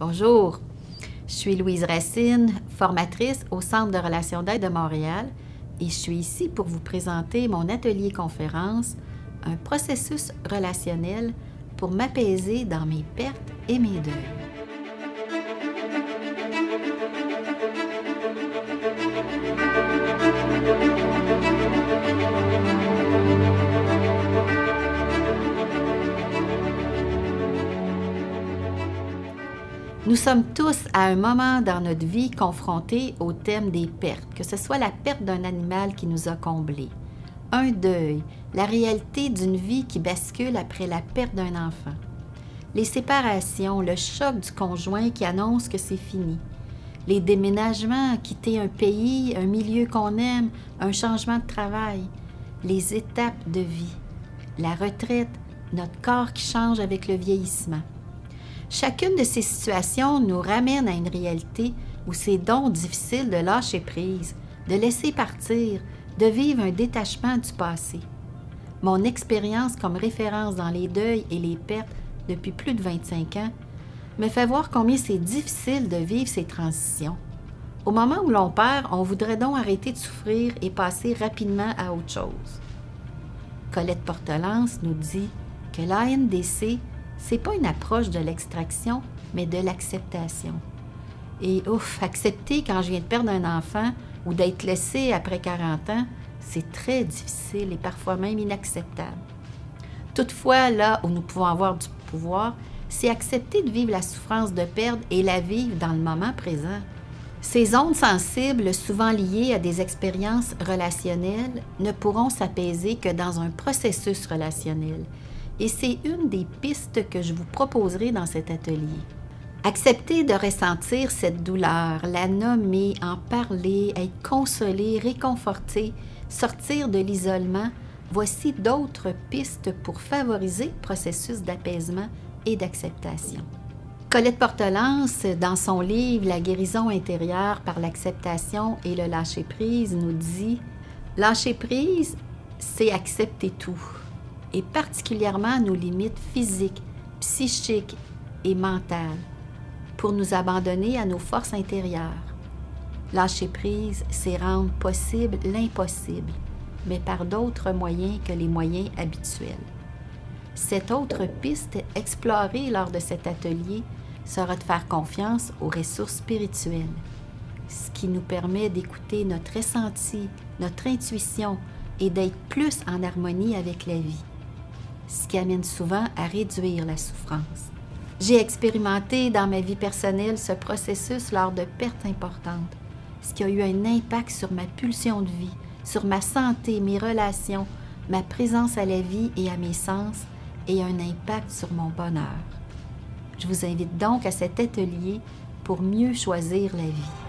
Bonjour, je suis Louise Racine, formatrice au Centre de relations d'aide de Montréal et je suis ici pour vous présenter mon atelier conférence, un processus relationnel pour m'apaiser dans mes pertes et mes deuils. Nous sommes tous à un moment dans notre vie confrontés au thème des pertes, que ce soit la perte d'un animal qui nous a comblés, un deuil, la réalité d'une vie qui bascule après la perte d'un enfant, les séparations, le choc du conjoint qui annonce que c'est fini, les déménagements, quitter un pays, un milieu qu'on aime, un changement de travail, les étapes de vie, la retraite, notre corps qui change avec le vieillissement. Chacune de ces situations nous ramène à une réalité où c'est donc difficile de lâcher prise, de laisser partir, de vivre un détachement du passé. Mon expérience comme référence dans les deuils et les pertes depuis plus de 25 ans me fait voir combien c'est difficile de vivre ces transitions. Au moment où l'on perd, on voudrait donc arrêter de souffrir et passer rapidement à autre chose. Colette Portelance nous dit que l'ANDC, c'est pas une approche de l'extraction, mais de l'acceptation. Et accepter quand je viens de perdre un enfant ou d'être laissé après 40 ans, c'est très difficile et parfois même inacceptable. Toutefois, là où nous pouvons avoir du pouvoir, c'est accepter de vivre la souffrance de perdre et la vivre dans le moment présent. Ces ondes sensibles, souvent liées à des expériences relationnelles, ne pourront s'apaiser que dans un processus relationnel. Et c'est une des pistes que je vous proposerai dans cet atelier. Accepter de ressentir cette douleur, la nommer, en parler, être consolé, réconforté, sortir de l'isolement, voici d'autres pistes pour favoriser le processus d'apaisement et d'acceptation. Colette Portelance, dans son livre « La guérison intérieure par l'acceptation et le lâcher-prise », nous dit « Lâcher prise, c'est accepter tout. » et particulièrement nos limites physiques, psychiques et mentales, pour nous abandonner à nos forces intérieures. Lâcher prise, c'est rendre possible l'impossible, mais par d'autres moyens que les moyens habituels. Cette autre piste explorée lors de cet atelier sera de faire confiance aux ressources spirituelles, ce qui nous permet d'écouter notre ressenti, notre intuition et d'être plus en harmonie avec la vie, ce qui amène souvent à réduire la souffrance. J'ai expérimenté dans ma vie personnelle ce processus lors de pertes importantes, ce qui a eu un impact sur ma pulsion de vie, sur ma santé, mes relations, ma présence à la vie et à mes sens, et un impact sur mon bonheur. Je vous invite donc à cet atelier pour mieux choisir la vie.